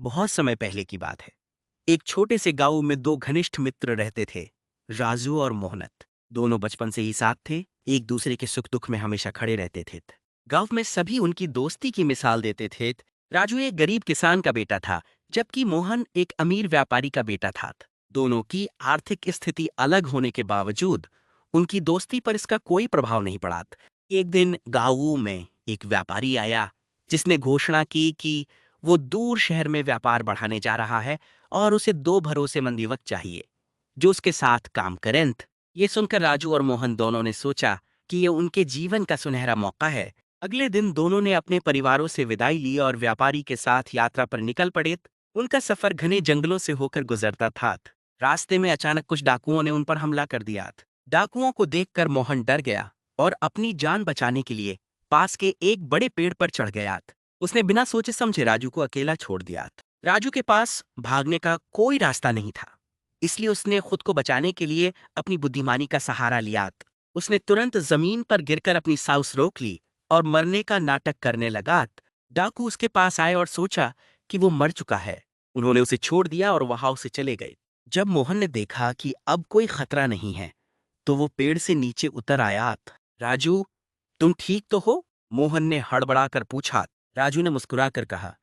बहुत समय पहले की बात है। एक छोटे से गांव में दो घनिष्ठ मित्र रहते थे, राजू और मोहनत। दोनों बचपन से ही साथ थे, एक दूसरे के सुख दुख में हमेशा खड़े रहते थे। गांव में सभी उनकी दोस्ती की मिसाल देते थे। राजू एक गरीब किसान का बेटा था, जबकि मोहन एक अमीर व्यापारी का बेटा था। दोनों की आर्थिक स्थिति अलग होने के बावजूद उनकी दोस्ती पर इसका कोई प्रभाव नहीं पड़ा। एक दिन गांव में एक व्यापारी आया, जिसने घोषणा की कि वो दूर शहर में व्यापार बढ़ाने जा रहा है और उसे दो भरोसेमंद युवक चाहिए जो उसके साथ काम करें। ये सुनकर राजू और मोहन दोनों ने सोचा कि ये उनके जीवन का सुनहरा मौका है। अगले दिन दोनों ने अपने परिवारों से विदाई ली और व्यापारी के साथ यात्रा पर निकल पड़े। उनका सफर घने जंगलों से होकर गुजरता था। रास्ते में अचानक कुछ डाकुओं ने उन पर हमला कर दिया। डाकुओं को देखकर मोहन डर गया और अपनी जान बचाने के लिए पास के एक बड़े पेड़ पर चढ़ गया। उसने बिना सोचे समझे राजू को अकेला छोड़ दिया। राजू के पास भागने का कोई रास्ता नहीं था, इसलिए उसने खुद को बचाने के लिए अपनी बुद्धिमानी का सहारा लिया। उसने तुरंत जमीन पर गिरकर अपनी सांस रोक ली और मरने का नाटक करने लगा। डाकू उसके पास आए और सोचा कि वो मर चुका है। उन्होंने उसे छोड़ दिया और वहां उसे चले गए। जब मोहन ने देखा कि अब कोई खतरा नहीं है, तो वो पेड़ से नीचे उतर आया। राजू, तुम ठीक तो हो? मोहन ने हड़बड़ाकर पूछा। राजू ने मुस्कुराकर कहा,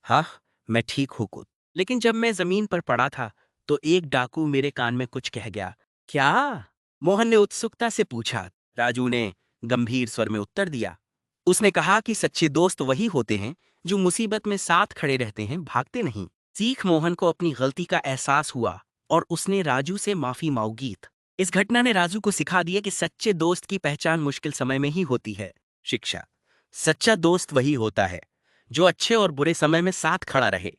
हाँ, मैं ठीक हूँ कुछ, लेकिन जब मैं जमीन पर पड़ा था तो एक डाकू मेरे कान में कुछ कह गया। क्या? मोहन ने उत्सुकता से पूछा। राजू ने गंभीर स्वर में उत्तर दिया। उसने कहा कि सच्चे दोस्त वही होते हैं जो मुसीबत में साथ खड़े रहते हैं, भागते नहीं। सीख मोहन को अपनी गलती का एहसास हुआ और उसने राजू से माफी मांगी। इस घटना ने राजू को सिखा दिया कि सच्चे दोस्त की पहचान मुश्किल समय में ही होती है। शिक्षा: सच्चा दोस्त वही होता है जो अच्छे और बुरे समय में साथ खड़ा रहे।